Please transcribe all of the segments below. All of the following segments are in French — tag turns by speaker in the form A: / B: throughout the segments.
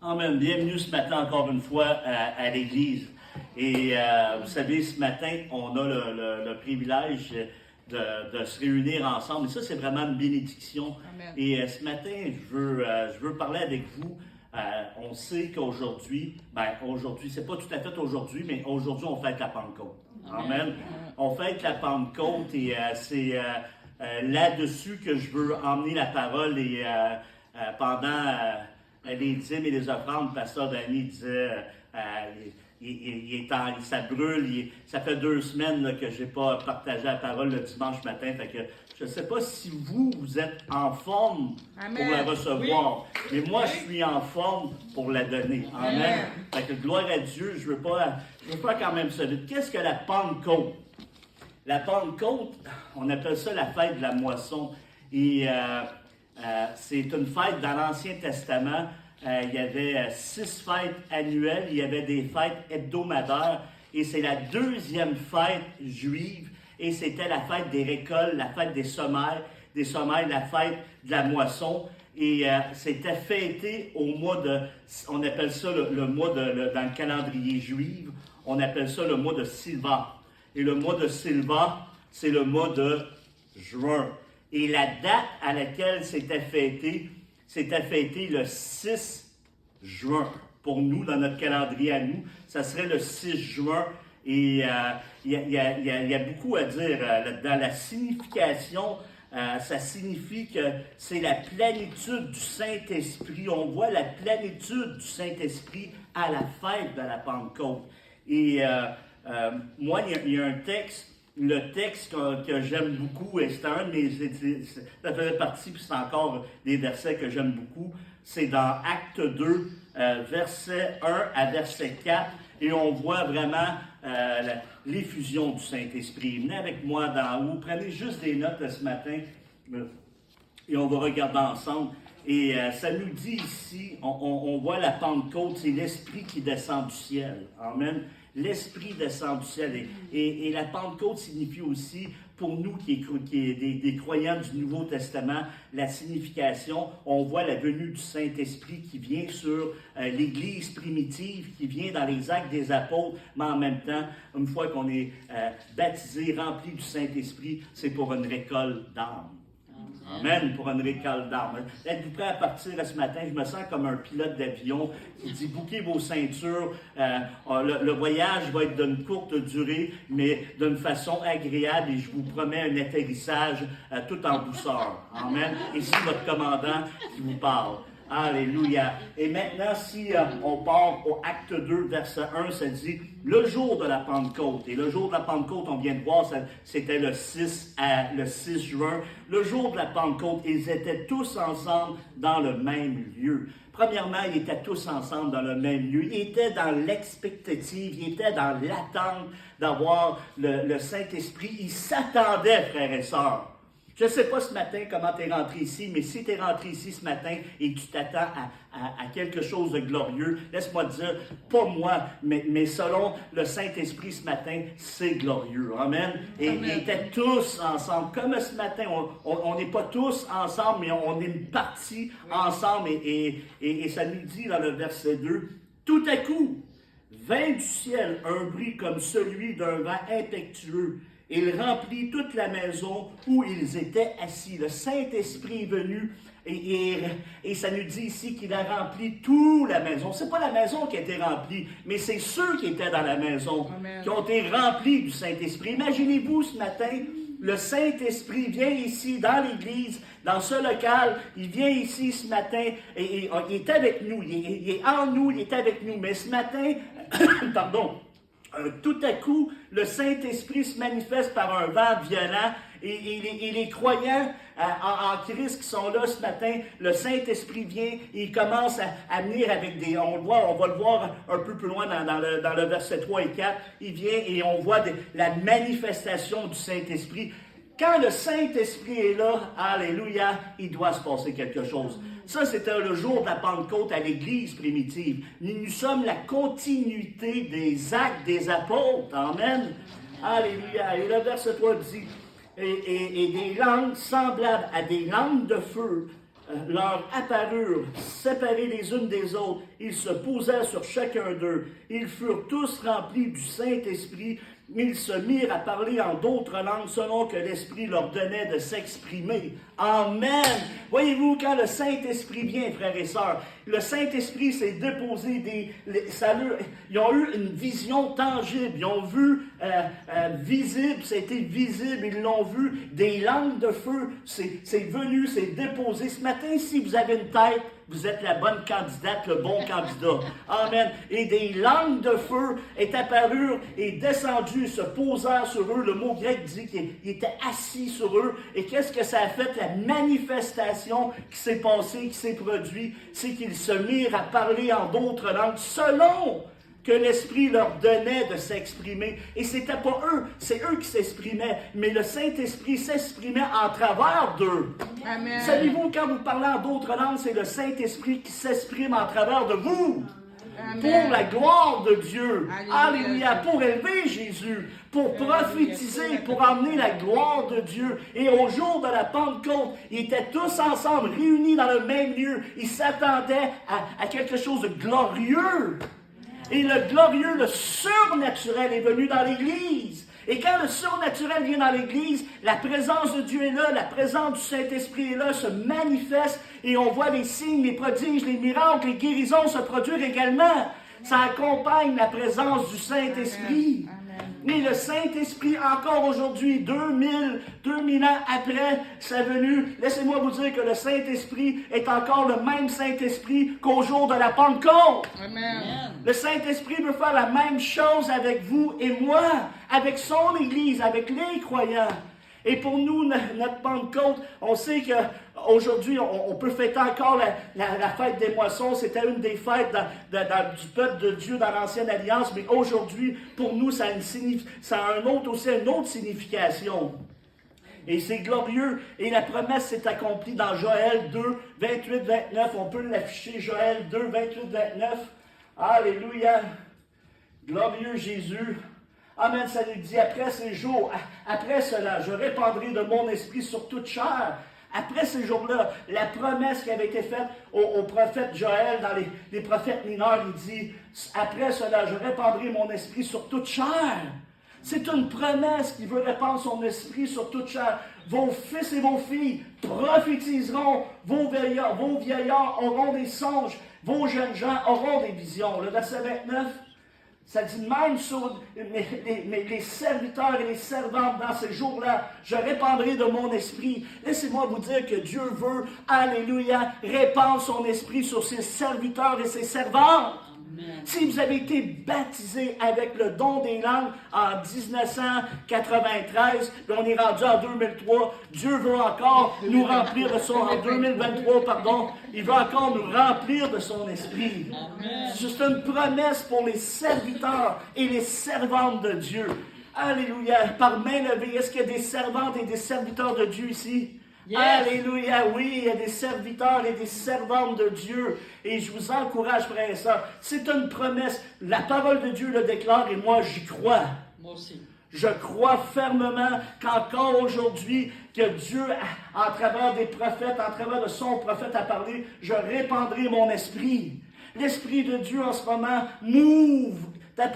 A: Amen. Bienvenue ce matin encore une fois à l'Église. Et vous savez, ce matin, on a le privilège de se réunir ensemble. Et ça, c'est vraiment une bénédiction.
B: Amen.
A: Et ce matin, je veux parler avec vous. On sait qu'aujourd'hui, c'est pas tout à fait aujourd'hui, mais aujourd'hui, on fête la Pentecôte. Amen. On fête la Pentecôte et c'est là-dessus que je veux emmener la parole. Et pendant les dîmes et les offrandes, le pasteur Danny disait, ça brûle, ça fait 2 semaines là, que je n'ai pas partagé la parole le dimanche matin. Fait que je ne sais pas si vous êtes en forme
B: Amen.
A: pour la recevoir,
B: oui.
A: mais moi je suis en forme pour la donner. Amen.
B: Amen.
A: Fait que gloire à Dieu, je veux pas quand même ça vite. Qu'est-ce que la Pentecôte? La Pentecôte, on appelle ça la fête de la moisson. Et c'est une fête dans l'Ancien Testament. Il y avait 6 fêtes annuelles, il y avait des fêtes hebdomadaires. Et c'est la 2e fête juive. Et c'était la fête des récoltes, la fête des sommeils, la fête de la moisson. Et c'était fêté au mois de, on appelle ça le mois dans le calendrier juif, on appelle ça le mois de Silva. Et le mois de Silva, c'est le mois de juin. Et la date à laquelle c'était fêté le 6 juin. Pour nous, dans notre calendrier à nous, ça serait le 6 juin. Et il y a beaucoup à dire là-dedans. La signification, ça signifie que c'est la plénitude du Saint-Esprit. On voit la plénitude du Saint-Esprit à la fête de la Pentecôte. Et moi, il y a un texte, le texte que j'aime beaucoup, et c'est un de mes, ça faisait partie, puis c'est encore des versets que j'aime beaucoup, c'est dans Acte 2, verset 1 à verset 4, et on voit vraiment l'effusion du Saint-Esprit. Venez avec moi d'en haut, prenez juste des notes ce matin, et on va regarder ensemble. Et ça nous dit ici, on voit la Pentecôte, c'est l'Esprit qui descend du ciel. Amen. L'Esprit descend du ciel. Et la Pentecôte signifie aussi, pour nous qui est des croyants du Nouveau Testament, la signification, on voit la venue du Saint-Esprit qui vient sur l'Église primitive, qui vient dans les actes des apôtres, mais en même temps, une fois qu'on est baptisé, rempli du Saint-Esprit, c'est pour une récolte d'âme. Amen, pour une récolte d'âme. Êtes-vous prêts à partir ce matin? Je me sens comme un pilote d'avion qui dit bouquez vos ceintures. Le voyage va être d'une courte durée, mais d'une façon agréable et je vous promets un atterrissage tout en douceur. Amen. Ici, votre commandant qui vous parle. Alléluia. Et maintenant, si on part au acte 2, verset 1, ça dit le jour de la Pentecôte. Et le jour de la Pentecôte, on vient de voir, c'était le 6 juin. Le jour de la Pentecôte, ils étaient tous ensemble dans le même lieu. Premièrement, ils étaient tous ensemble dans le même lieu. Ils étaient dans l'expectative, ils étaient dans l'attente d'avoir le Saint-Esprit. Ils s'attendaient, frères et sœurs. Je ne sais pas ce matin comment tu es rentré ici, mais si tu es rentré ici ce matin et que tu t'attends à quelque chose de glorieux, laisse-moi te dire, pas moi, mais selon le Saint-Esprit ce matin, c'est glorieux. Amen. Et ils étaient tous ensemble. Comme ce matin, on n'est pas tous ensemble, mais on est une partie ensemble. Et ça nous dit dans le verset 2, tout à coup, vint du ciel un bruit comme celui d'un vent impétueux. Il remplit toute la maison où ils étaient assis. Le Saint-Esprit est venu et ça nous dit ici qu'il a rempli toute la maison. Ce n'est pas la maison qui a été remplie, mais c'est ceux qui étaient dans la maison qui ont été remplis du Saint-Esprit. Imaginez-vous ce matin, le Saint-Esprit vient ici dans l'Église, dans ce local, il vient ici ce matin et il est avec nous, il est en nous, il est avec nous. Mais ce matin, pardon, tout à coup, le Saint-Esprit se manifeste par un vent violent et les croyants en Christ qui sont là ce matin, le Saint-Esprit vient et il commence à venir avec on va le voir un peu plus loin dans le verset 3 et 4, il vient et on voit la manifestation du Saint-Esprit. Quand le Saint-Esprit est là, alléluia, il doit se passer quelque chose. Ça, c'était le jour de la Pentecôte à l'Église primitive. Nous sommes la continuité des actes des apôtres. Amen. Alléluia. Et le verset 3 dit, et des langues semblables à des langues de feu leur apparurent, séparés les unes des autres. Ils se posèrent sur chacun d'eux. Ils furent tous remplis du Saint-Esprit. Ils se mirent à parler en d'autres langues selon que l'Esprit leur donnait de s'exprimer. Amen. Voyez-vous, quand le Saint-Esprit vient, frères et sœurs, le Saint-Esprit s'est déposé, ils ont eu une vision tangible, ils ont vu visible, c'était visible, ils l'ont vu, des langues de feu, c'est venu, c'est déposé. Ce matin, si vous avez une tête, vous êtes la bonne candidate, le bon candidat. Amen. Et des langues de feu est apparurent et descendues, se posèrent sur eux. Le mot grec dit qu'il était assis sur eux. Et qu'est-ce que ça a fait? La manifestation qui s'est passée, qui s'est produite, c'est qu'ils se mirent à parler en d'autres langues selon que l'Esprit leur donnait de s'exprimer. Et c'était pas eux, c'est eux qui s'exprimaient, mais le Saint-Esprit s'exprimait en travers d'eux.
B: Amen.
A: Savez-vous, quand vous parlez en d'autres langues, c'est le Saint-Esprit qui s'exprime en travers de vous.
B: Amen.
A: Pour la gloire de Dieu.
B: Alléluia.
A: Alléluia. Pour élever Jésus. Pour prophétiser, pour emmener la gloire de Dieu. Et au jour de la Pentecôte, ils étaient tous ensemble, réunis dans le même lieu. Ils s'attendaient à quelque chose de glorieux. Et le glorieux, le surnaturel est venu dans l'Église. Et quand le surnaturel vient dans l'Église, la présence de Dieu est là, la présence du Saint-Esprit est là, se manifeste, et on voit les signes, les prodiges, les miracles, les guérisons se produire également. Ça accompagne la présence du Saint-Esprit. Mais le Saint-Esprit, encore aujourd'hui, 2000 ans après sa venue, laissez-moi vous dire que le Saint-Esprit est encore le même Saint-Esprit qu'au jour de la Pentecôte.
B: Amen.
A: Le Saint-Esprit veut faire la même chose avec vous et moi, avec son Église, avec les croyants. Et pour nous, notre Pentecôte, on sait qu'aujourd'hui, on peut fêter encore la fête des moissons. C'était une des fêtes du peuple de Dieu dans l'Ancienne Alliance. Mais aujourd'hui, pour nous, ça a une autre signification. Et c'est glorieux. Et la promesse s'est accomplie dans Joël 2, 28, 29. On peut l'afficher, Joël 2, 28, 29. Alléluia. Glorieux Jésus. Amen, ça nous dit, après ces jours, après cela, je répandrai de mon esprit sur toute chair. Après ces jours-là, la promesse qui avait été faite au prophète Joël, dans les prophètes mineurs, il dit, après cela, je répandrai mon esprit sur toute chair. C'est une promesse qui veut répandre son esprit sur toute chair. Vos fils et vos filles prophétiseront, vos vieillards auront des songes, vos jeunes gens auront des visions. Le verset 29, ça dit même sur les serviteurs et les servantes dans ces jours-là, je répandrai de mon esprit. Laissez-moi vous dire que Dieu veut, alléluia, répandre son esprit sur ses serviteurs et ses servantes. Amen. Si vous avez été baptisé avec le don des langues en 1993, puis on est rendu en 2003, Dieu veut encore nous remplir de son... En 2023, pardon, il veut encore nous remplir de son esprit. Amen. C'est une promesse pour les serviteurs et les servantes de Dieu. Alléluia. Par main levée, est-ce qu'il y a des servantes et des serviteurs de Dieu ici? Yes. Alléluia, oui, il y a des serviteurs et des servantes de Dieu. Et je vous encourage, frères et sœurs, c'est une promesse. La parole de Dieu le déclare et moi, j'y crois.
B: Moi aussi.
A: Je crois fermement qu'encore aujourd'hui, que Dieu, en travers des prophètes, en travers de son prophète a parlé, je répandrai mon esprit. L'Esprit de Dieu en ce moment move en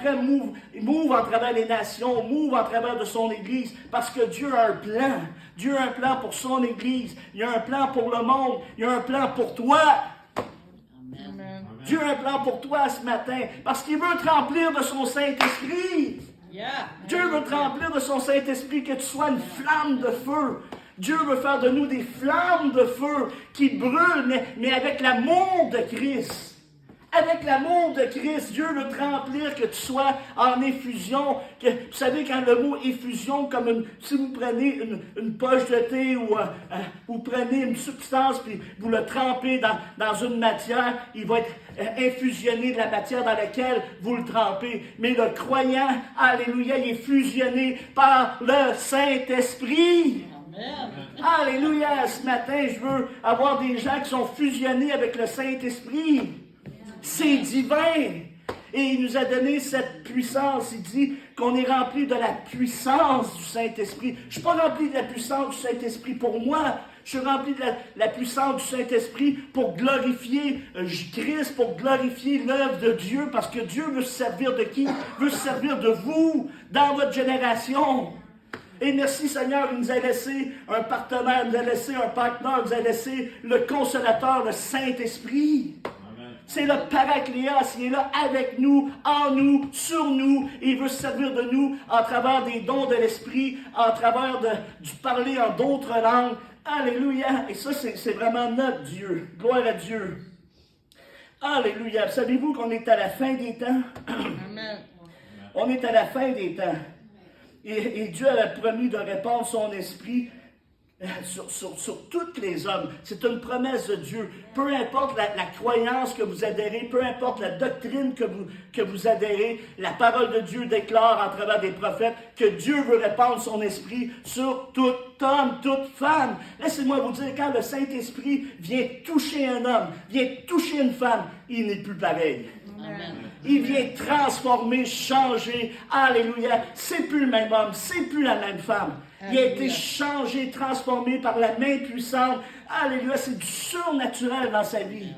A: travers des nations, move en travers de son Église, parce que Dieu a un plan. Dieu a un plan pour son Église. Il a un plan pour le monde. Il a un plan pour toi. Amen. Dieu a un plan pour toi ce matin, parce qu'il veut te remplir de son Saint-Esprit. Yeah. Dieu veut te remplir de son Saint-Esprit, que tu sois une flamme de feu. Dieu veut faire de nous des flammes de feu qui brûlent, mais avec l'amour de Christ. Avec l'amour de Christ, Dieu veut te remplir, que tu sois en effusion. Vous savez, quand le mot effusion, comme si vous prenez une poche de thé ou vous prenez une substance puis vous le trempez dans une matière, il va être infusionné de la matière dans laquelle vous le trempez. Mais le croyant, alléluia, il est fusionné par le Saint-Esprit. Amen. Alléluia, ce matin, je veux avoir des gens qui sont fusionnés avec le Saint-Esprit. C'est divin. Et il nous a donné cette puissance. Il dit qu'on est rempli de la puissance du Saint-Esprit. Je ne suis pas rempli de la puissance du Saint-Esprit pour moi. Je suis rempli de la puissance du Saint-Esprit pour glorifier Christ, pour glorifier l'œuvre de Dieu, parce que Dieu veut se servir de qui? Veut se servir de vous, dans votre génération. Et merci Seigneur, il nous a laissé un partenaire, il nous a laissé un partenaire, il nous a laissé le Consolateur, le Saint-Esprit. C'est le Paracléos, il est là avec nous, en nous, sur nous, et il veut se servir de nous en travers des dons de l'Esprit, en travers du parler en d'autres langues. Alléluia! Et ça, c'est vraiment notre Dieu. Gloire à Dieu. Alléluia! Savez-vous qu'on est à la fin des temps? Amen. On est à la fin des temps. Et Dieu avait promis de répandre son esprit sur tous les hommes. C'est une promesse de Dieu. Peu importe la croyance que vous adhérez, peu importe la doctrine que vous adhérez, la parole de Dieu déclare à travers des prophètes que Dieu veut répandre son esprit sur tout homme, toute femme. Laissez-moi vous dire, quand le Saint-Esprit vient toucher un homme, vient toucher une femme, il n'est plus pareil. Amen. Il vient transformer, changer. Alléluia. C'est plus le même homme, c'est plus la même femme. Il a été changé, transformé par la main puissante. Alléluia, c'est du surnaturel dans sa vie.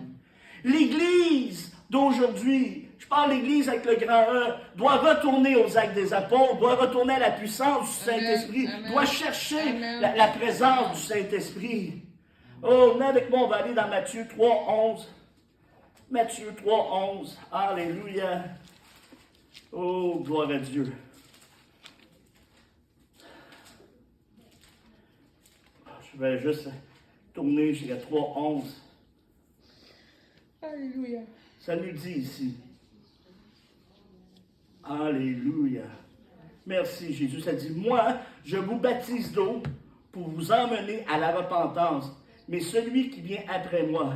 A: L'Église d'aujourd'hui, je parle de l'Église avec le grand E, doit retourner aux actes des apôtres, doit retourner à la puissance du Saint-Esprit, doit chercher la présence du Saint-Esprit. Oh, venez avec moi, on va aller dans Matthieu 3, 11. Matthieu 3, 11. Alléluia. Oh, gloire à Dieu. Je vais juste tourner jusqu'à 3, 11.
B: Alléluia.
A: Ça nous dit ici. Alléluia. Merci Jésus. Ça dit, moi, je vous baptise d'eau pour vous emmener à la repentance. Mais celui qui vient après moi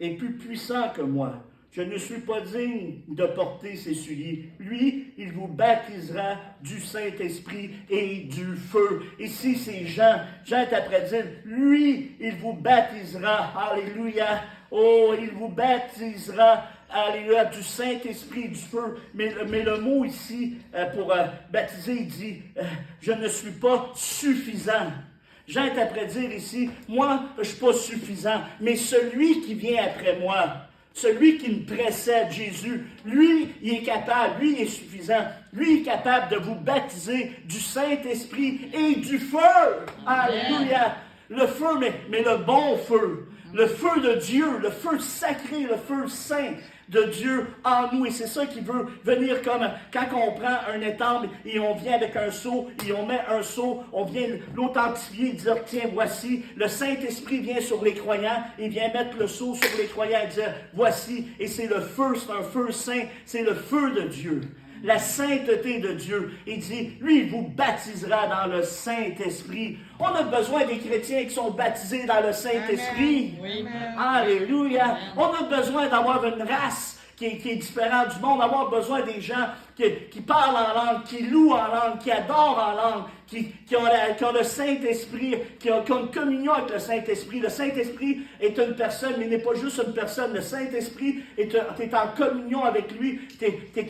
A: est plus puissant que moi. Je ne suis pas digne de porter ses souliers. Lui, il vous baptisera du Saint-Esprit et du feu. Ici, c'est Jean. Jean est après dire, lui, il vous baptisera. Alléluia. Oh, il vous baptisera. Alléluia, du Saint-Esprit et du feu. Mais le mot ici, pour baptiser, il dit, je ne suis pas suffisant. Jean est après dire ici, moi, je ne suis pas suffisant, mais celui qui vient après moi, celui qui me précède, Jésus, lui, il est capable, lui, il est suffisant. Lui, il est capable de vous baptiser du Saint-Esprit et du feu. Alléluia. Le feu, mais le bon feu. Le feu de Dieu, le feu sacré, le feu saint de Dieu en nous. Et c'est ça qui veut venir comme quand on prend un étamble et on vient avec un seau et on met un seau, on vient l'authentifier et dire, tiens, voici, le Saint-Esprit vient sur les croyants et vient mettre le seau sur les croyants et dire, voici, et c'est le feu, c'est un feu saint, c'est le feu de Dieu. La sainteté de Dieu. Il dit, lui, il vous baptisera dans le Saint-Esprit. On a besoin des chrétiens qui sont baptisés dans le Saint-Esprit. Oui. Alléluia. Amen. On a besoin d'avoir une race qui est différente du monde, d'avoir besoin des gens qui parlent en langue, qui louent en langue, qui adorent en langue, qui ont le Saint-Esprit, qui ont une communion avec le Saint-Esprit. Le Saint-Esprit est une personne, mais il n'est pas juste une personne. Le Saint-Esprit, tu es en communion avec lui, tu es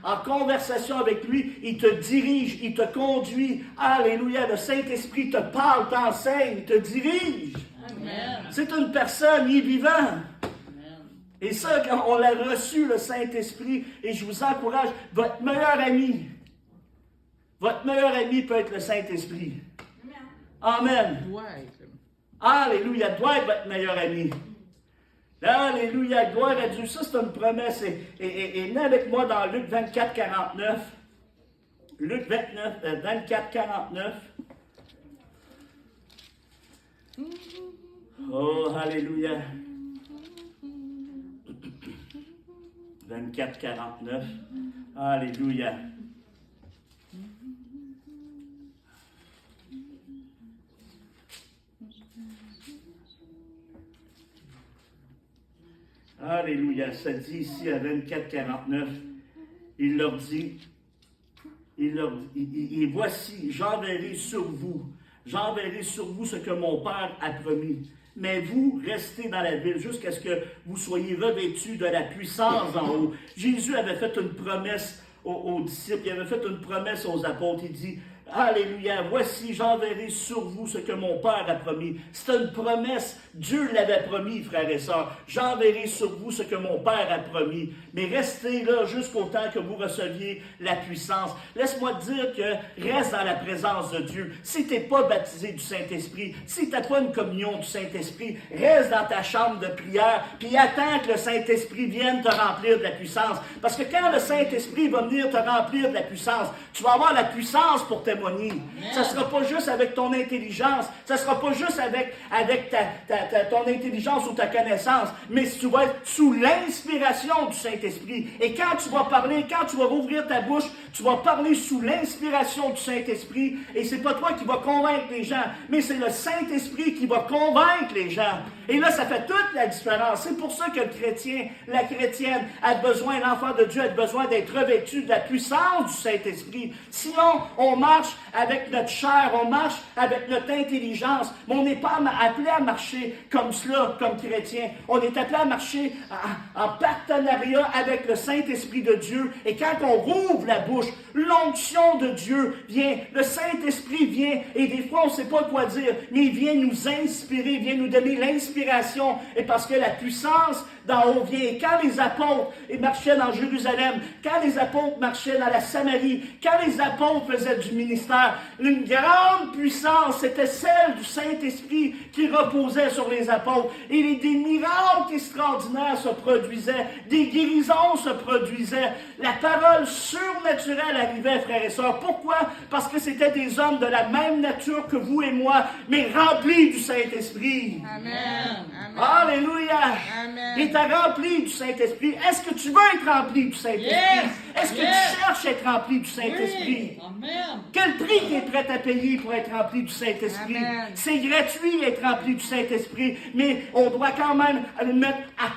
A: en conversation avec lui, il te dirige, il te conduit. Alléluia, le Saint-Esprit te parle, t'enseigne, te dirige. Amen. C'est une personne, il est vivant. Et ça, quand on l'a reçu, le Saint-Esprit, et je vous encourage, votre meilleur ami peut être le Saint-Esprit. Amen. Alléluia, doit être votre meilleur ami. Alléluia, gloire à Dieu. Ça, c'est une promesse. Et venez avec moi dans Luc 24, 49. Luc 24, 49. Oh, alléluia. 24, 49. Alléluia. Alléluia. Ça dit ici à 24, 49, il leur dit, et voici, j'enverrai sur vous ce que mon Père a promis. Mais vous, restez dans la ville jusqu'à ce que vous soyez revêtus de la puissance en haut. Jésus avait fait une promesse aux disciples, il avait fait une promesse aux apôtres. Il dit, Alléluia. Voici, j'enverrai sur vous ce que mon Père a promis. C'est une promesse. Dieu l'avait promis, frères et sœurs. J'enverrai sur vous ce que mon Père a promis. Mais restez là jusqu'au temps que vous receviez la puissance. Laisse-moi te dire que reste dans la présence de Dieu. Si tu n'es pas baptisé du Saint-Esprit, si tu n'as pas une communion du Saint-Esprit, reste dans ta chambre de prière, puis attends que le Saint-Esprit vienne te remplir de la puissance. Parce que quand le Saint-Esprit va venir te remplir de la puissance, tu vas avoir la puissance pour témoigner. Ça ne sera pas juste avec ton intelligence, ça ne sera pas juste avec ton intelligence ou ta connaissance, mais tu vas être sous l'inspiration du Saint-Esprit. Et quand tu vas parler, quand tu vas rouvrir ta bouche, tu vas parler sous l'inspiration du Saint-Esprit. Et c'est pas toi qui vas convaincre les gens, mais c'est le Saint-Esprit qui va convaincre les gens. Et là, ça fait toute la différence. C'est pour ça que le chrétien, la chrétienne, a besoin, l'enfant de Dieu a besoin d'être revêtu de la puissance du Saint-Esprit. Sinon, on marche avec notre chair, on marche avec notre intelligence, mais on n'est pas appelé à marcher comme cela, comme chrétien. On est appelé à marcher en partenariat avec le Saint-Esprit de Dieu. Et quand on rouvre la bouche, l'onction de Dieu vient, le Saint-Esprit vient, et des fois on ne sait pas quoi dire, mais il vient nous inspirer, il vient nous donner l'inspiration, et parce que la puissance d'en haut vient. Et quand les apôtres marchaient dans Jérusalem, quand les apôtres marchaient dans la Samarie, quand les apôtres faisaient du ministère, une grande puissance, c'était celle du Saint-Esprit qui reposait sur les apôtres. Et des miracles extraordinaires se produisaient, des guérisons se produisaient, la parole surnaturelle arrivait, frères et sœurs. Pourquoi? Parce que c'était des hommes de la même nature que vous et moi, mais remplis du Saint-Esprit.
B: Amen.
A: Alléluia.
B: Amen.
A: Il t'a rempli du Saint-Esprit. Est-ce que tu veux être rempli du Saint-Esprit?
B: Yes.
A: Est-ce que tu cherches à être rempli du Saint-Esprit?
B: Oui. Amen.
A: Quel prix tu es prêt à payer pour être rempli du Saint-Esprit?
B: Amen.
A: C'est gratuit être rempli du Saint-Esprit, mais on doit quand même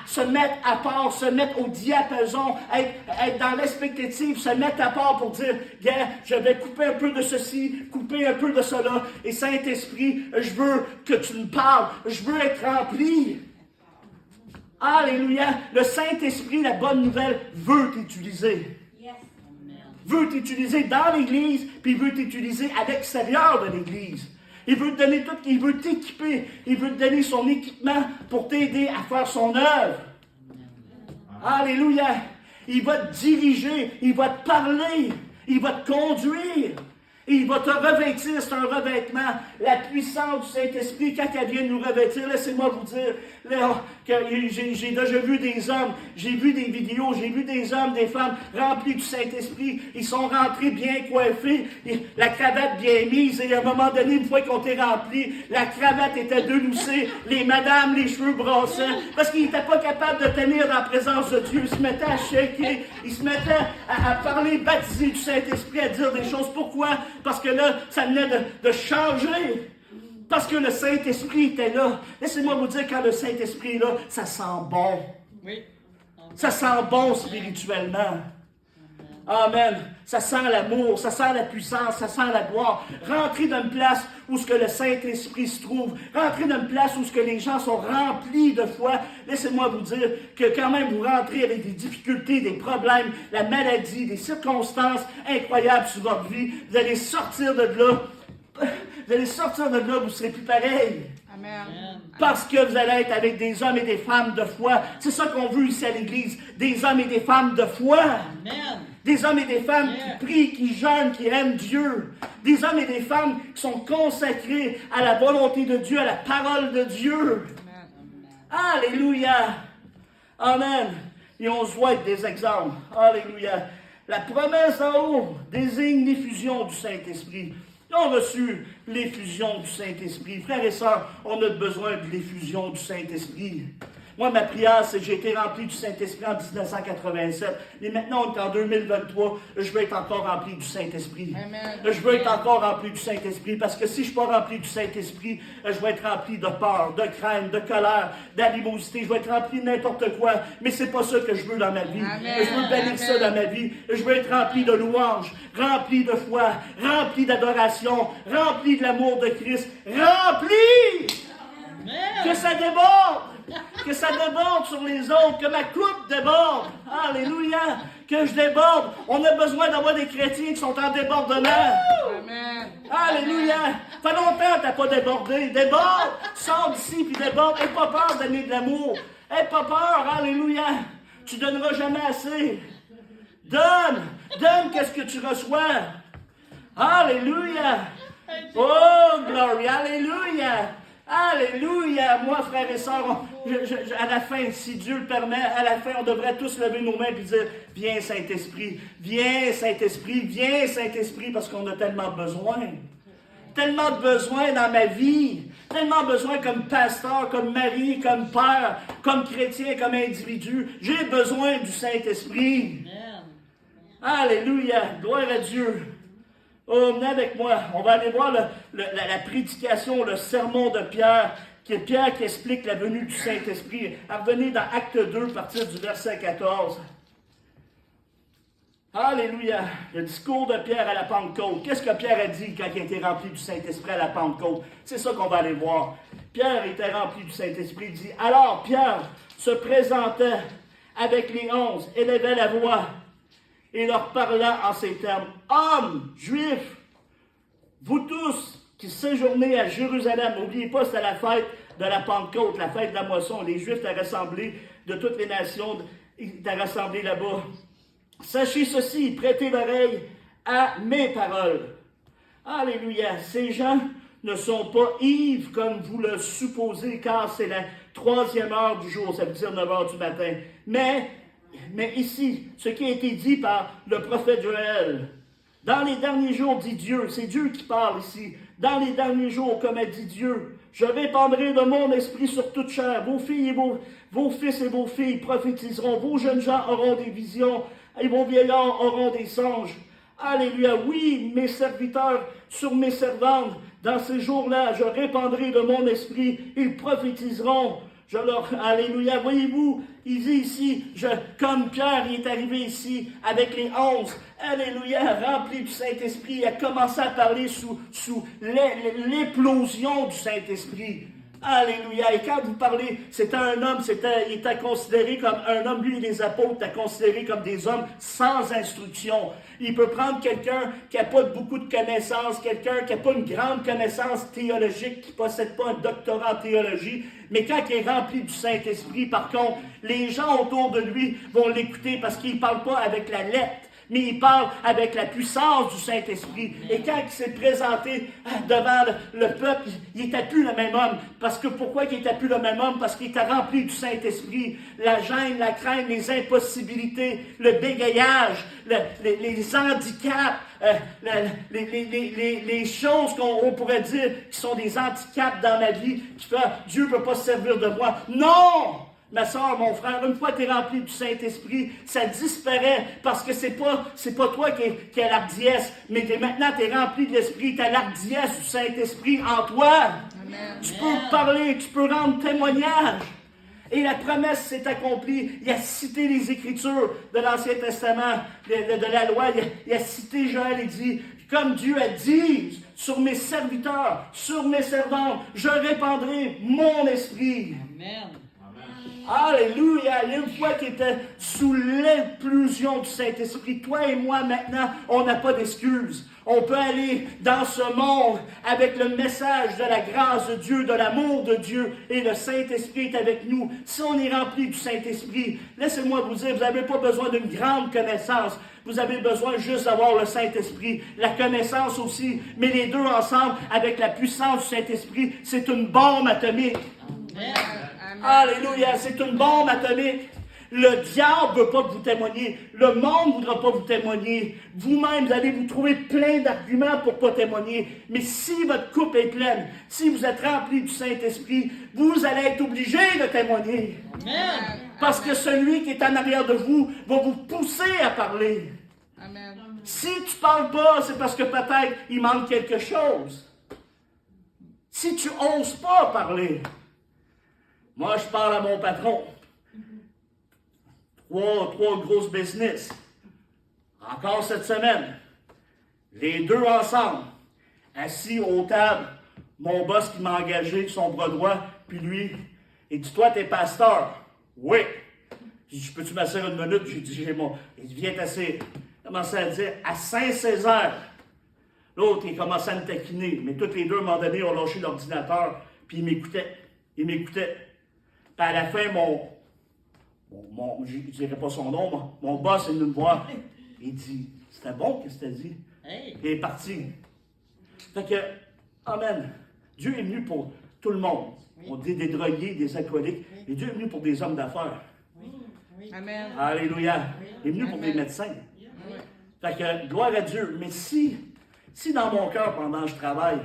A: se mettre à part, se mettre au diapason, être dans l'expectative, se mettre à part pour dire, gars, je vais couper un peu de ceci, couper un peu de cela, et Saint-Esprit, je veux que tu me parles, je veux être rempli. Alléluia! Le Saint-Esprit, la bonne nouvelle, veut t'utiliser.
C: Yes.
A: Veut t'utiliser dans l'Église, puis il veut t'utiliser à l'extérieur de l'Église. Il veut te donner tout, il veut t'équiper, il veut te donner son équipement pour t'aider à faire son œuvre. Alléluia! Il va te diriger, il va te parler, il va te conduire. Et il va te revêtir, c'est un revêtement. La puissance du Saint-Esprit, quand elle vient nous revêtir, laissez-moi vous dire, là, que j'ai déjà vu des hommes, j'ai vu des vidéos, j'ai vu des hommes, des femmes remplis du Saint-Esprit. Ils sont rentrés bien coiffés, la cravate bien mise, et à un moment donné, une fois qu'on était rempli, la cravate était déloussée, les madames, les cheveux brassés, parce qu'ils n'étaient pas capables de tenir dans la présence de Dieu. Ils se mettaient à shaker, ils se mettaient à parler baptisé du Saint-Esprit, à dire des choses. Pourquoi? Parce que là, ça venait de changer. Parce que le Saint-Esprit était là. Laissez-moi vous dire, quand le Saint-Esprit est là, ça sent bon.
B: Oui.
A: Ça sent bon spirituellement. Amen. Ça sent l'amour, ça sent la puissance, ça sent la gloire. Rentrez dans une place où ce que le Saint-Esprit se trouve. Rentrez dans une place où ce que les gens sont remplis de foi. Laissez-moi vous dire que quand même vous rentrez avec des difficultés, des problèmes, la maladie, des circonstances incroyables sur votre vie. Vous allez sortir de là. Vous allez sortir de là, vous ne serez plus pareil.
B: Amen.
A: Parce que vous allez être avec des hommes et des femmes de foi. C'est ça qu'on veut ici à l'Église. Des hommes et des femmes de foi.
B: Amen.
A: Des hommes et des femmes
B: Yeah.
A: qui prient, qui jeûnent, qui aiment Dieu. Des hommes et des femmes qui sont consacrés à la volonté de Dieu, à la parole de Dieu. Alléluia. Amen. Et on se voit avec des exemples. Alléluia. La promesse en haut désigne l'effusion du Saint-Esprit. Ils ont reçu l'effusion du Saint-Esprit. Frères et sœurs, on a besoin de l'effusion du Saint-Esprit. Moi, ma prière, c'est que j'ai été rempli du Saint-Esprit en 1987. Mais maintenant, on est en 2023. Je veux être encore rempli du Saint-Esprit.
B: Amen.
A: Je veux être encore rempli du Saint-Esprit. Parce que si je ne suis pas rempli du Saint-Esprit, je vais être rempli de peur, de crainte, de colère, d'animosité. Je vais être rempli de n'importe quoi. Mais ce n'est pas ça que je veux dans ma vie.
B: Amen.
A: Je veux bénir
B: Amen.
A: ça dans ma vie. Je veux être rempli de louanges, rempli de foi, rempli d'adoration, rempli de l'amour de Christ. Rempli!
B: Amen.
A: Que ça déborde! Que ça déborde sur les autres, que ma coupe déborde. Alléluia. Que je déborde. On a besoin d'avoir des chrétiens qui sont en débordement.
B: Amen.
A: Alléluia. Ça fait longtemps que tu n'as pas débordé. Déborde. Sors d'ici puis déborde. N'aie pas peur de donner de l'amour. N'aie pas peur. Alléluia. Tu ne donneras jamais assez. Donne. Donne qu'est-ce que tu reçois. Alléluia. Oh, glory. Alléluia. Alléluia! Moi, frères et sœurs, à la fin, si Dieu le permet, à la fin, on devrait tous lever nos mains et dire, viens Saint-Esprit, viens Saint-Esprit, viens Saint-Esprit, parce qu'on a tellement besoin. Tellement de besoin dans ma vie. Tellement besoin comme pasteur, comme mari, comme père, comme chrétien, comme individu. J'ai besoin du Saint-Esprit. Alléluia! Gloire à Dieu. Oh, venez avec moi. On va aller voir la prédication, le sermon de Pierre, qui est Pierre qui explique la venue du Saint-Esprit. Revenez dans Acte 2, à partir du verset 14. Alléluia. Le discours de Pierre à la Pentecôte. Qu'est-ce que Pierre a dit quand il a été rempli du Saint-Esprit à la Pentecôte? C'est ça qu'on va aller voir. Pierre était rempli du Saint-Esprit. Il dit, alors Pierre se présentait avec les 11, élevait la voix, et leur parla en ces termes. Hommes, juifs, vous tous qui séjournez à Jérusalem, n'oubliez pas, c'était la fête de la Pentecôte, la fête de la moisson. Les Juifs étaient rassemblés de toutes les nations, ils étaient rassemblés là-bas. Sachez ceci, prêtez l'oreille à mes paroles. Alléluia. Ces gens ne sont pas ivres comme vous le supposez, car c'est la 3e heure du jour, ça veut dire 9 heures du matin. Mais ici, ce qui a été dit par le prophète Joël, dans les derniers jours, dit Dieu, c'est Dieu qui parle ici, dans les derniers jours, comme a dit Dieu, je répandrai de mon esprit sur toute chair, vos filles et vos fils et vos filles prophétiseront, vos jeunes gens auront des visions, et vos vieillards auront des songes. Alléluia, oui, mes serviteurs sur mes servantes, dans ces jours-là, je répandrai de mon esprit, ils prophétiseront. Alléluia, voyez-vous, il dit ici, comme Pierre il est arrivé ici avec les 11, alléluia, rempli du Saint-Esprit, il a commencé à parler sous l'éclosion du Saint-Esprit. Alléluia, et quand vous parlez, c'était un homme, il était considéré comme un homme, lui et les apôtres étaient considérés comme des hommes sans instruction. Il peut prendre quelqu'un qui n'a pas beaucoup de connaissances, quelqu'un qui n'a pas une grande connaissance théologique, qui ne possède pas un doctorat en théologie, mais quand il est rempli du Saint-Esprit, par contre, les gens autour de lui vont l'écouter parce qu'il ne parle pas avec la lettre, mais il parle avec la puissance du Saint-Esprit. Et quand il s'est présenté devant le peuple, il n'était plus le même homme. Parce que pourquoi il n'était plus le même homme? Parce qu'il était rempli du Saint-Esprit. La gêne, la crainte, les impossibilités, le bégayage, les handicaps, les choses qu'on pourrait dire qui sont des handicaps dans ma vie, qui fait « Dieu ne peut pas se servir de moi ». Non! Ma soeur, mon frère, une fois que tu es rempli du Saint-Esprit, ça disparaît parce que c'est pas toi qui as l'ardiesse, mais maintenant tu es rempli de l'Esprit, tu as l'ardiesse du Saint-Esprit en toi. Amen. Tu peux parler, tu peux rendre témoignage. Et la promesse s'est accomplie. Il a cité les Écritures de l'Ancien Testament, de la loi. Il a cité Joël et dit, comme Dieu a dit, sur mes serviteurs, sur mes servantes, je répandrai mon esprit. Amen. Alléluia! Il y a une fois qu'il était sous l'impulsion du Saint-Esprit, toi et moi maintenant, on n'a pas d'excuses. On peut aller dans ce monde avec le message de la grâce de Dieu, de l'amour de Dieu, et le Saint-Esprit est avec nous. Si on est rempli du Saint-Esprit, laissez-moi vous dire, vous n'avez pas besoin d'une grande connaissance. Vous avez besoin juste d'avoir le Saint-Esprit, la connaissance aussi, mais les deux ensemble, avec la puissance du Saint-Esprit, c'est une bombe atomique. Amen. Alléluia, c'est une bombe atomique. Le diable ne veut pas que vous témoigniez. Le monde ne voudra pas vous témoigner. Vous-même, vous allez vous trouver plein d'arguments pour ne pas témoigner. Mais si votre coupe est pleine, si vous êtes rempli du Saint-Esprit, vous allez être obligé de témoigner. Amen. Parce que celui qui est en arrière de vous va vous pousser à parler. Amen. Si tu ne parles pas, c'est parce que peut-être il manque quelque chose. Si tu n'oses pas parler, moi, je parle à mon patron. Trois grosses business. Encore cette semaine. Les deux ensemble. Assis aux tables. Mon boss qui m'a engagé, son bras droit, puis lui, Il dit, toi, t'es pasteur. Oui. J'ai dit, peux-tu m'asseoir une minute? J'ai dit, j'ai mon. Il dit, viens t'asseoir. Il commençait à dire, à Saint-Césaire. L'autre, il commençait à me taquiner. Mais tous les deux, à un moment donné, ont lâché l'ordinateur, puis ils m'écoutaient. Ils m'écoutaient. Puis à la fin, je ne dirais pas son nom, mon boss est venu me voir. Il dit, c'était bon, qu'est-ce que tu as dit?
B: Hey.
A: Il est parti. Fait que, amen. Dieu est venu pour tout le monde.
B: Oui.
A: On dit des drogués, des alcooliques.
B: Oui.
A: Et Dieu est venu pour des hommes d'affaires.
B: Oui. Oui.
C: Amen.
A: Alléluia.
B: Oui.
A: Il est venu pour
C: Amen.
A: des médecins.
B: Oui.
A: Fait que, gloire à Dieu. Mais si dans mon cœur, pendant que je travaille,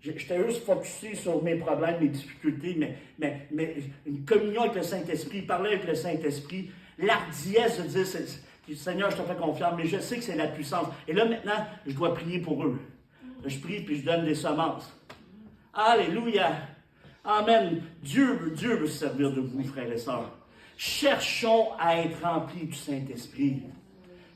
A: j'étais juste focusé sur mes problèmes, mes difficultés, mais une communion avec le Saint-Esprit, parler avec le Saint-Esprit, l'ardiesse de dire, Seigneur, je te fais confiance, mais je sais que c'est la puissance. Et là, maintenant, je dois prier pour eux. Je prie, puis je donne des semences. Alléluia. Amen. Dieu veut se servir de vous, frères et sœurs. Cherchons à être remplis du Saint-Esprit.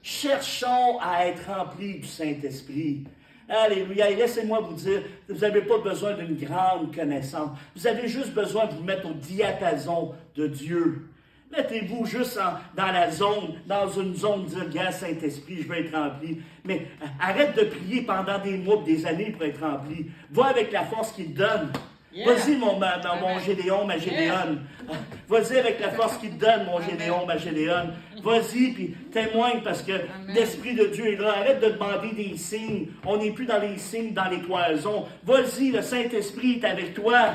A: Cherchons à être remplis du Saint-Esprit. Alléluia. Et laissez-moi vous dire, vous n'avez pas besoin d'une grande connaissance. Vous avez juste besoin de vous mettre au diapason de Dieu. Mettez-vous juste dans une zone, dire, gars, Saint-Esprit, je veux être rempli. Mais arrête de prier pendant des mois, des années pour être rempli. Va avec la force qu'il te donne.
B: Yeah.
A: Vas-y, mon Gédéon, ma Gédéonne. Vas-y avec la force qu'il te donne, mon Gédéon, ma Gédéonne. Vas-y, puis témoigne parce que l'Esprit de Dieu est là. Arrête de demander des signes. On n'est plus dans les signes, dans les cloisons. Vas-y, le Saint-Esprit est avec toi.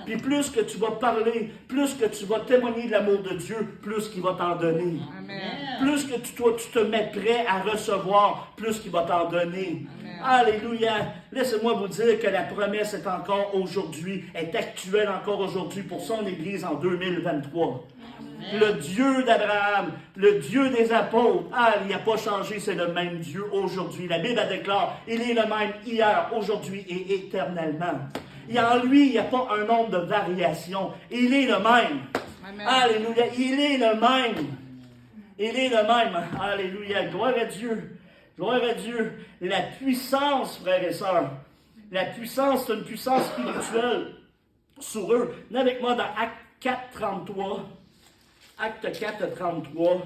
A: Puis plus que tu vas parler, plus que tu vas témoigner de l'amour de Dieu, plus qu'il va t'en donner.
C: Amen.
A: Plus que tu te mets prêt à recevoir, plus qu'il va t'en donner.
C: Amen.
A: Alléluia. Laissez-moi vous dire que la promesse est encore aujourd'hui, est actuelle encore aujourd'hui pour son Église en 2023. Le Dieu d'Abraham, le Dieu des apôtres, il n'a pas changé, c'est le même Dieu aujourd'hui. La Bible déclare, il est le même hier, aujourd'hui et éternellement. Et en lui, il n'y a pas un nombre de variations. Il est le même.
C: Amen.
A: Alléluia. Il est le même. Il est le même. Alléluia. Gloire à Dieu. Gloire à Dieu. La puissance, frères et sœurs. La puissance, c'est une puissance spirituelle sur eux. Venez avec moi dans Acte 4, 33. Acte 4, 33.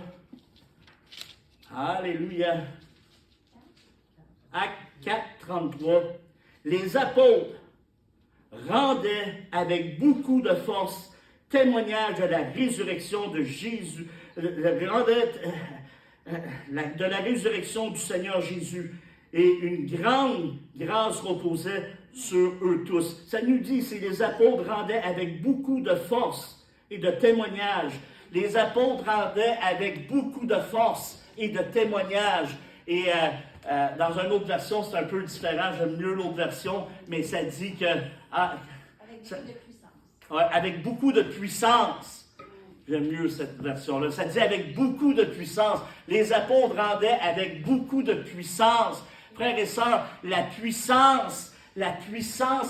A: Alléluia. Acte 4, 33. Les apôtres rendaient avec beaucoup de force témoignage de la résurrection de Jésus, de la résurrection du Seigneur Jésus. Et une grande grâce reposait sur eux tous. Ça nous dit, c'est les apôtres rendaient avec beaucoup de force et de témoignage. Les apôtres rendaient avec beaucoup de force et de témoignage. Et dans une autre version, c'est un peu différent. J'aime mieux l'autre version, mais ça dit que... avec beaucoup de puissance. J'aime mieux cette version-là. Ça dit avec beaucoup de puissance. Les apôtres rendaient avec beaucoup de puissance. Frères et sœurs, la puissance,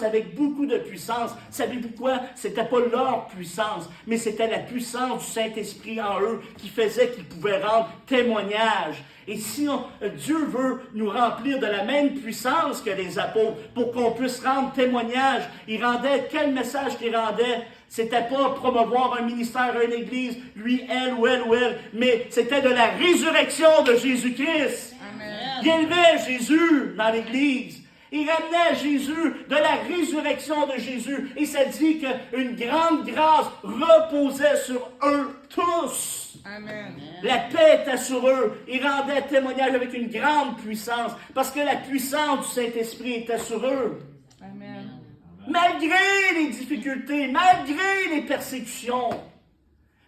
A: avec beaucoup de puissance. Savez-vous quoi? C'était pas leur puissance, mais c'était la puissance du Saint-Esprit en eux qui faisait qu'ils pouvaient rendre témoignage. Et si Dieu veut nous remplir de la même puissance que les apôtres pour qu'on puisse rendre témoignage, il rendait, quel message qu'il rendait? C'était pas promouvoir un ministère, une église, lui, elle ou elle ou elle, mais c'était de la résurrection de Jésus-Christ.
C: Amen.
A: Il élevait Jésus dans l'église. Il ramenait Jésus de la résurrection de Jésus. Et ça dit qu'une grande grâce reposait sur eux tous.
C: Amen.
A: La paix était sur eux. Ils rendaient témoignage avec une grande puissance parce que la puissance du Saint-Esprit était sur eux.
C: Amen.
A: Malgré les difficultés, malgré les persécutions,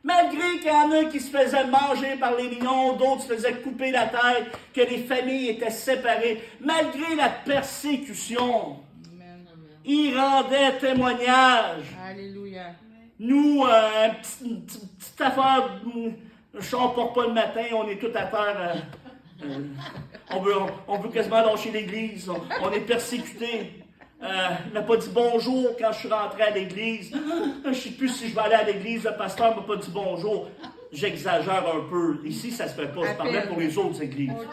A: malgré qu'il y en a qui se faisaient manger par les lions, d'autres se faisaient couper la tête, que les familles étaient séparées, malgré la persécution,
C: Amen.
A: ils rendaient témoignage.
C: Alléluia.
A: Nous, une petite affaire, le char part pas le matin, on est tout à terre. On veut quasiment lâcher l'église, on est persécutés. Il m'a pas dit bonjour quand je suis rentré à l'église. Je ne sais plus si je vais aller à l'église, le pasteur m'a pas dit bonjour. j'exagère un peu. Ici, ça se fait pas. Je parlais pour les autres églises.
B: OK.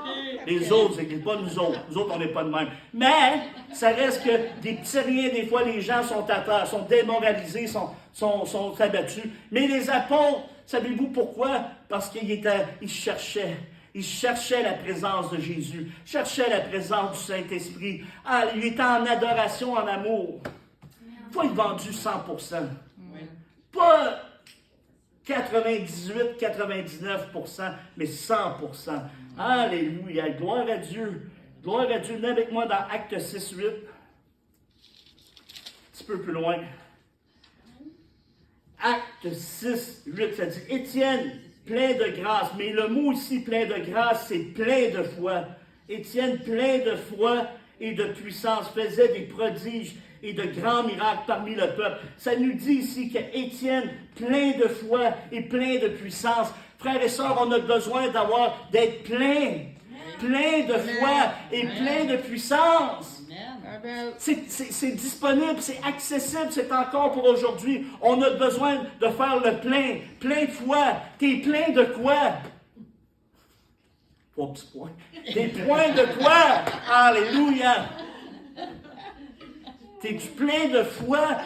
A: Les autres églises, pas nous autres. Nous autres, on n'est pas de même. Mais, ça reste que des petits riens, des fois, les gens sont à terre, sont démoralisés, sont abattus. Mais les apôtres, savez-vous pourquoi? Parce qu'ils cherchaient. Ils cherchaient la présence de Jésus, cherchaient la présence du Saint-Esprit. Ah, il était en adoration, en amour. Pas vendu 100%.
B: Oui.
A: Pas 98, 99%, mais 100%. Alléluia. Gloire à Dieu. Gloire à Dieu. Venez avec moi dans Acte 6, 8. Un petit peu plus loin. Acte 6, 8, ça dit Étienne, plein de grâce. Mais le mot ici, plein de grâce, c'est plein de foi. Étienne, plein de foi et de puissance, faisait des prodiges et de grands miracles parmi le peuple. Ça nous dit ici qu'Étienne, plein de foi et plein de puissance. Frères et sœurs, on a besoin d'être plein de foi et plein de puissance.
B: Amen.
C: Amen.
A: C'est disponible, c'est accessible, c'est encore pour aujourd'hui. On a besoin de faire le plein de foi. T'es plein de quoi? Trois petits points. T'es plein de quoi? Alléluia! T'es-tu plein de foi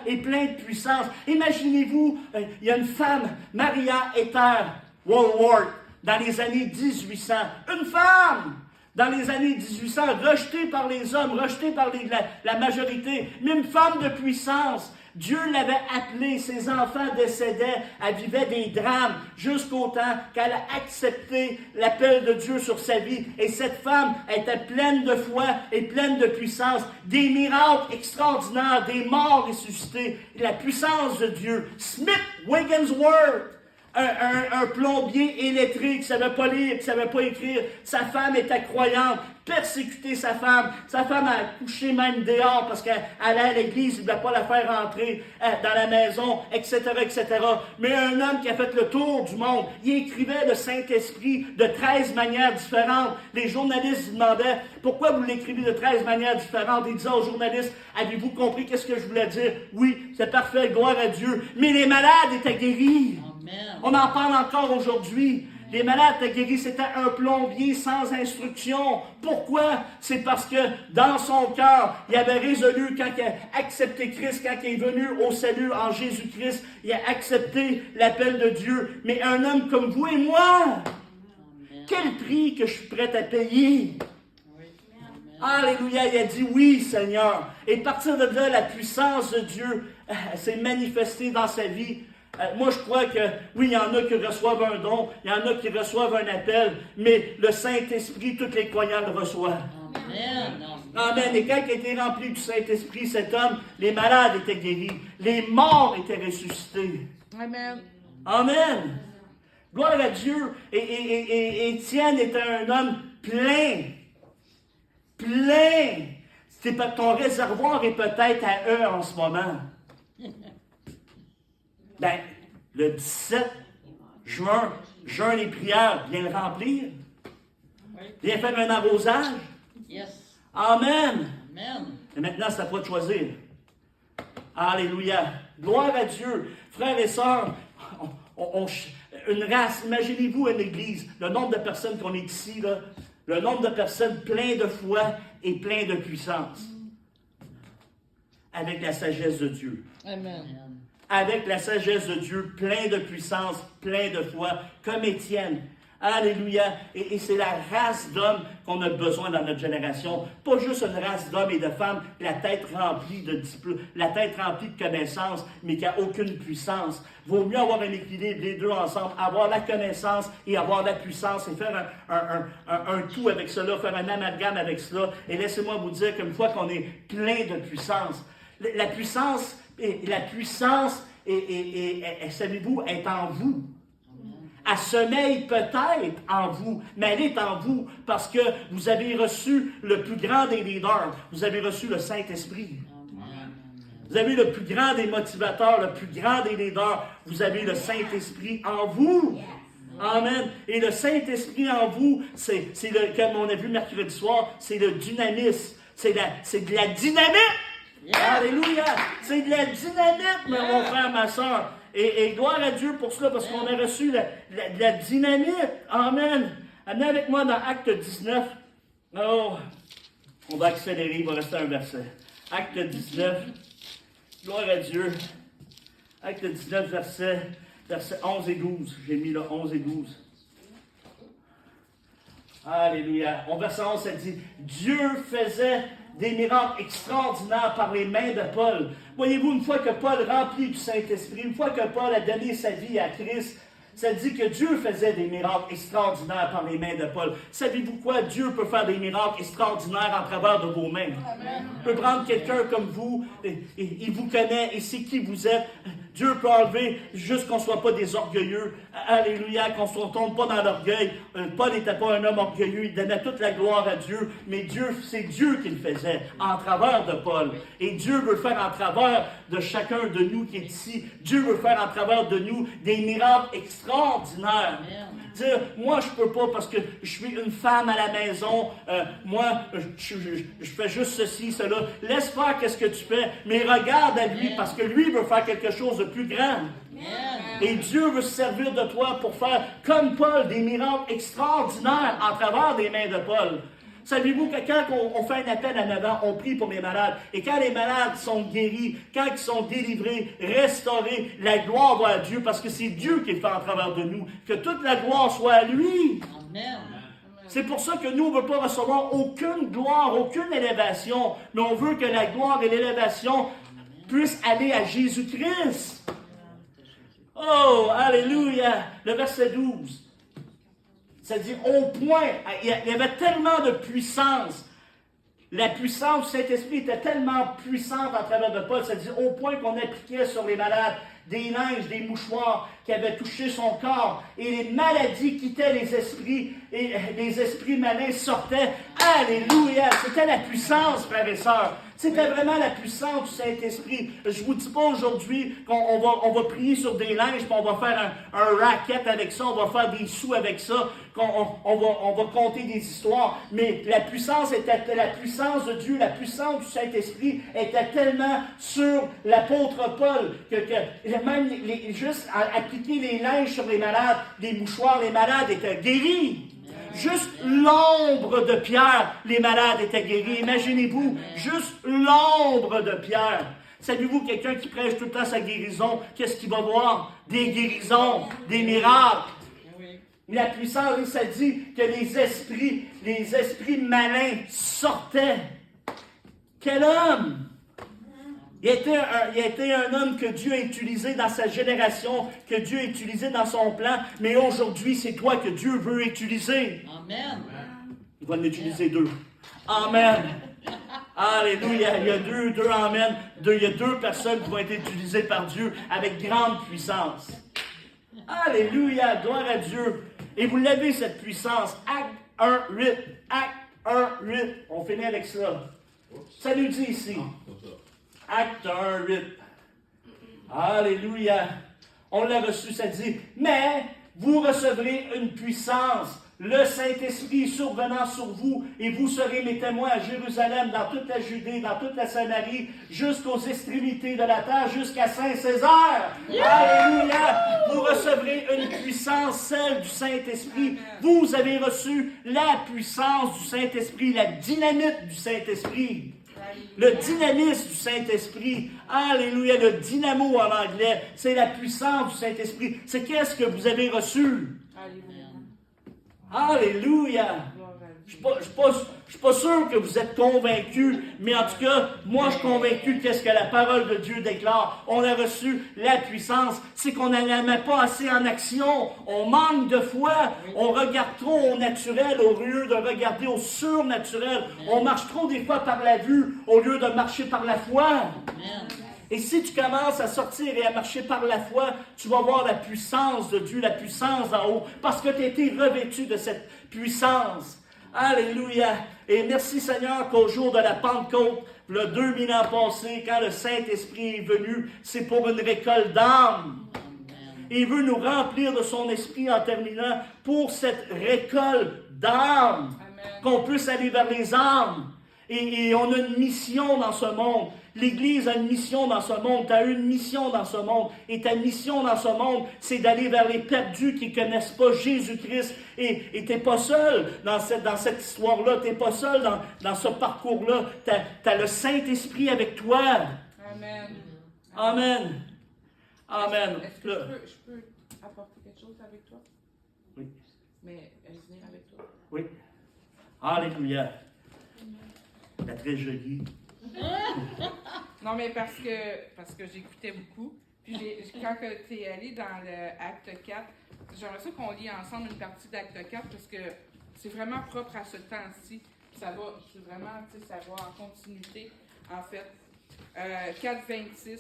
A: et plein de puissance? Imaginez-vous, il y a une femme, Maria Ether Woolworth, dans les années 1800. Une femme! Dans les années 1800, rejetée par les hommes, rejetée par la majorité, mais une femme de puissance. Dieu l'avait appelée, ses enfants décédaient, elle vivait des drames jusqu'au temps qu'elle a accepté l'appel de Dieu sur sa vie. Et cette femme était pleine de foi et pleine de puissance. Des miracles extraordinaires, des morts ressuscités, la puissance de Dieu. Smith Wigglesworth, un plombier illettré qui ne savait pas lire, qui ne savait pas écrire. Sa femme était croyante, persécuté sa femme. Sa femme a couché même dehors parce qu'elle allait à l'église, il ne voulait pas la faire rentrer dans la maison, etc., etc. Mais un homme qui a fait le tour du monde, il écrivait le Saint-Esprit de 13 manières différentes. Les journalistes lui demandaient « Pourquoi vous l'écrivez de 13 manières différentes? » Il disait aux journalistes « Avez-vous compris qu'est-ce que je voulais dire? » Oui, c'est parfait, gloire à Dieu. Mais les malades étaient guéris.
B: Amen.
A: On en parle encore aujourd'hui. Les malades étaient guéris, c'était un plombier sans instruction. Pourquoi? C'est parce que dans son cœur, il avait résolu, quand il a accepté Christ, quand il est venu au salut en Jésus-Christ, il a accepté l'appel de Dieu. Mais un homme comme vous et moi, quel prix que je suis prêt à payer?
B: Oui.
A: Alléluia, il a dit oui, Seigneur. Et à partir de là, la puissance de Dieu s'est manifestée dans sa vie. Moi, je crois que, oui, il y en a qui reçoivent un don, il y en a qui reçoivent un appel, mais le Saint-Esprit, tous les croyants le reçoivent.
B: Amen.
A: Amen. Et quand il a été rempli du Saint-Esprit, cet homme, les malades étaient guéris, les morts étaient ressuscités.
C: Amen.
A: Amen. Gloire à Dieu. Et Étienne était un homme plein. Plein. Ton réservoir est peut-être à eux en ce moment. Ben, le 17 juin, jeûne et prière, viens le remplir.
B: Oui.
A: Viens faire un arrosage.
B: Yes.
A: Amen.
B: Amen.
A: Et maintenant, c'est à toi de choisir. Alléluia. Gloire à Dieu. Frères et sœurs, une race, imaginez-vous une église, le nombre de personnes qu'on est ici, là, le nombre de personnes pleines de foi et pleines de puissance. Avec la sagesse de Dieu.
C: Amen.
A: Avec la sagesse de Dieu, plein de puissance, plein de foi, comme Étienne. Alléluia. Et c'est la race d'hommes qu'on a besoin dans notre génération. Pas juste une race d'hommes et de femmes, la tête remplie de diplômes, la tête remplie de connaissances, mais qui n'a aucune puissance. Vaut mieux avoir un équilibre, les deux ensemble, avoir la connaissance et avoir la puissance, et faire un tout avec cela, faire un amalgame avec cela. Et laissez-moi vous dire qu'une fois qu'on est plein de puissance, la puissance, savez-vous, est en vous. Elle sommeille peut-être en vous, mais elle est en vous parce que vous avez reçu le plus grand des leaders. Vous avez reçu le Saint-Esprit. Vous avez le plus grand des motivateurs, le plus grand des leaders. Vous avez le Saint-Esprit en vous. Amen. Et le Saint-Esprit en vous, comme on a vu mercredi soir, c'est le dynamisme. C'est de la dynamite. Yeah. Alléluia! C'est de la dynamite, mon frère, ma soeur. Et gloire à Dieu pour cela, parce qu'on a reçu la dynamite. Amen. Amenez avec moi dans Acte 19. Oh, on va accélérer, il va rester un verset. Acte 19. Gloire à Dieu. Acte 19, verset 11 et 12. J'ai mis là 11 et 12. Alléluia. En verset 11, ça dit, Dieu faisait des miracles extraordinaires par les mains de Paul. Voyez-vous, une fois que Paul remplit du Saint-Esprit, une fois que Paul a donné sa vie à Christ, ça dit que Dieu faisait des miracles extraordinaires par les mains de Paul. Savez-vous quoi? Dieu peut faire des miracles extraordinaires en travers de vos mains. Amen. Il peut prendre quelqu'un comme vous, et il vous connaît, et c'est qui vous êtes. Dieu peut enlever juste qu'on ne soit pas des orgueilleux. Alléluia, qu'on ne tombe pas dans l'orgueil. Paul n'était pas un homme orgueilleux, il donnait toute la gloire à Dieu, mais c'est Dieu qui le faisait en travers de Paul. Et Dieu veut le faire en travers de chacun de nous qui est ici. Dieu veut faire en travers de nous des miracles extraordinaires. Dire, moi je peux pas parce que je suis une femme à la maison, moi je fais juste ceci, cela. Laisse faire qu'est-ce que tu fais, mais regarde à lui parce que lui veut faire quelque chose de plus grand. Et Dieu veut se servir de toi pour faire, comme Paul, des miracles extraordinaires en travers des mains de Paul. Savez-vous que quand on fait un appel en avant, on prie pour les malades. Et quand les malades sont guéris, quand ils sont délivrés, restaurés, la gloire va à Dieu parce que c'est Dieu qui le fait en travers de nous. Que toute la gloire soit à lui. Amen. C'est pour ça que nous, on ne veut pas recevoir aucune gloire, aucune élévation, mais on veut que la gloire et l'élévation puissent aller à Jésus-Christ. Oh, alléluia! Le verset 12. C'est-à-dire, au point, il y avait tellement de puissance. La puissance du Saint-Esprit était tellement puissante à travers de Paul, c'est-à-dire au point qu'on appliquait sur les malades des linges, des mouchoirs qui avaient touché son corps, et les maladies quittaient les esprits, et les esprits malins sortaient. Alléluia! C'était la puissance, frères et sœurs. C'était vraiment la puissance du Saint-Esprit. Je ne vous dis pas aujourd'hui qu'on va prier sur des linges, puis on va faire un racket avec ça, on va faire des sous avec ça, on va compter des histoires. Mais la puissance de Dieu, la puissance du Saint-Esprit était tellement sur l'apôtre Paul que même juste appliquer les linges sur les malades, les mouchoirs, les malades étaient guéris. Juste l'ombre de Pierre, les malades étaient guéris. Imaginez-vous, juste l'ombre de Pierre. Savez-vous, quelqu'un qui prêche tout le temps sa guérison, qu'est-ce qu'il va voir? Des guérisons, des miracles. La puissance, ça dit que les esprits malins sortaient. Quel homme! Il était un homme que Dieu a utilisé dans sa génération, que Dieu a utilisé dans son plan, mais aujourd'hui, c'est toi que Dieu veut utiliser. Amen. Il va en utiliser deux. Amen. Alléluia. Il y a deux amen. Il y a deux personnes qui vont être utilisées par Dieu avec grande puissance. Alléluia. Gloire à Dieu. Et vous l'avez, cette puissance. Acte 1, 8. Acte 1, 8. On finit avec ça. Ça nous dit ici. Acte 1, 8. Alléluia. On l'a reçu, ça dit, mais vous recevrez une puissance, le Saint-Esprit survenant sur vous, et vous serez mes témoins à Jérusalem, dans toute la Judée, dans toute la Samarie, jusqu'aux extrémités de la terre, jusqu'à Saint-Césaire. Yeah! Alléluia. Vous recevrez une puissance, celle du Saint-Esprit. Vous avez reçu la puissance du Saint-Esprit, la dynamite du Saint-Esprit. Le dynamisme du Saint-Esprit. Alléluia. Le dynamo en anglais. C'est la puissance du Saint-Esprit. C'est qu'est-ce que vous avez reçu. Alléluia. Je ne suis pas sûr que vous êtes convaincus, mais en tout cas, moi je suis convaincu de ce que la parole de Dieu déclare. On a reçu la puissance. C'est qu'on ne la met pas assez en action. On manque de foi. On regarde trop au naturel au lieu de regarder au surnaturel. On marche trop des fois par la vue au lieu de marcher par la foi. Et si tu commences à sortir et à marcher par la foi, tu vas voir la puissance de Dieu, la puissance en haut, parce que tu as été revêtu de cette puissance. Alléluia. Et merci Seigneur qu'au jour de la Pentecôte, le 2000 ans passés, quand le Saint-Esprit est venu, c'est pour une récolte d'âmes. Il veut nous remplir de son esprit en terminant pour cette récolte d'âmes. Qu'on puisse aller vers les âmes. Et on a une mission dans ce monde. L'Église a une mission dans ce monde. Tu as une mission dans ce monde. Et ta mission dans ce monde, c'est d'aller vers les perdus qui ne connaissent pas Jésus-Christ. Et tu n'es pas seul dans cette histoire-là. Tu n'es pas seul dans ce parcours-là. Tu as le Saint-Esprit avec toi.
C: Amen.
A: Amen. Amen.
C: Est-ce que je peux apporter quelque chose avec toi?
A: Oui.
C: Mais venir avec toi?
A: Oui. Alléluia. Elle est très jolie.
C: Non, mais parce que j'écoutais beaucoup. Puis quand tu es allé dans l'acte 4, j'aimerais ça qu'on lit ensemble une partie d'acte 4 parce que c'est vraiment propre à ce temps-ci. C'est vraiment, tu sais, ça va en continuité, en fait. 4,26.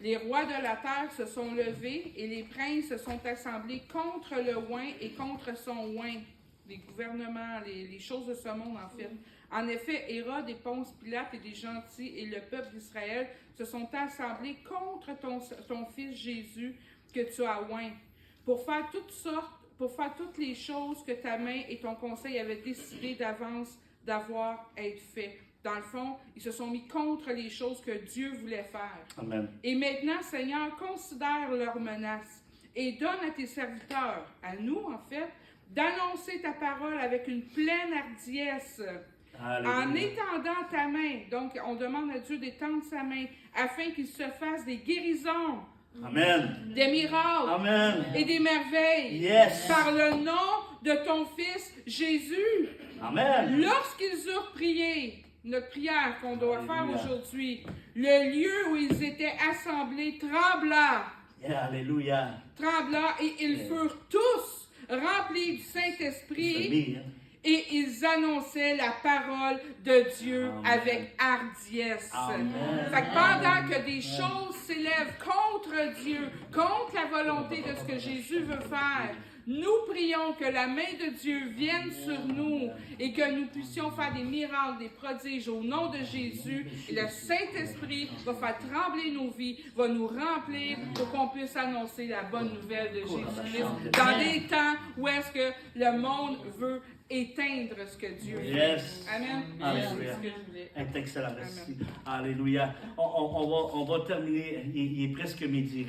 C: Les rois de la terre se sont levés et les princes se sont assemblés contre le oint et contre son oint. Les gouvernements, les choses de ce monde, en fait. En effet, Hérode et Ponce Pilate et des gentils et le peuple d'Israël se sont assemblés contre ton fils Jésus que tu as oint, pour faire toutes les choses que ta main et ton conseil avaient décidé d'avance d'avoir à être fait. Dans le fond, ils se sont mis contre les choses que Dieu voulait faire.
A: Amen.
C: Et maintenant, Seigneur, considère leurs menaces et donne à tes serviteurs, à nous en fait, d'annoncer ta parole avec une pleine hardiesse.
A: Alléluia.
C: En étendant ta main, donc on demande à Dieu d'étendre sa main, afin qu'il se fasse des guérisons,
A: Amen.
C: des miracles
A: Amen.
C: et des merveilles,
A: Yes.
C: par le nom de ton Fils Jésus.
A: Amen.
C: Lorsqu'ils eurent prié, notre prière qu'on doit faire
A: Alléluia.
C: aujourd'hui, le lieu où ils étaient assemblés trembla,
A: Yeah, alléluia.
C: et ils furent tous remplis du Saint-Esprit.
A: Amen.
C: Et ils annonçaient la parole de Dieu
A: Amen.
C: avec hardiesse.
A: Amen.
C: Fait que pendant que des choses s'élèvent contre Dieu, contre la volonté de ce que Jésus veut faire, nous prions que la main de Dieu vienne sur nous et que nous puissions faire des miracles, des prodiges au nom de Jésus. Et le Saint-Esprit va faire trembler nos vies, va nous remplir pour qu'on puisse annoncer la bonne nouvelle de Jésus-Christ dans des temps où est-ce que le monde veut éteindre ce que Dieu fait.
A: Yes.
C: Amen.
A: Alléluia.
C: C'est ce que je voulais.
A: C'est excellent, merci. Alléluia. On va terminer. Il est presque midi.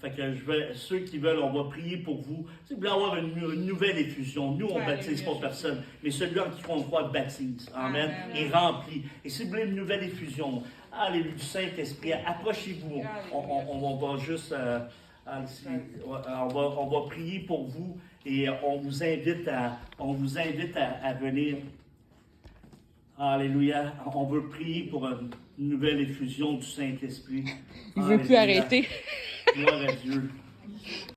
A: Fait que ceux qui veulent, on va prier pour vous. Si vous voulez avoir une nouvelle effusion, nous, on ne baptise pas personne, mais celui en qui on croit baptise. Amen.
C: Amen.
A: Et remplit. Et si vous voulez une nouvelle effusion, alléluia, du Saint-Esprit, approchez-vous. On va juste... on va prier pour vous et on vous invite à venir. Alléluia. On veut prier pour une nouvelle effusion du Saint-Esprit.
C: Il ne veut plus
A: Alléluia.
C: arrêter.
A: Gloire à Dieu.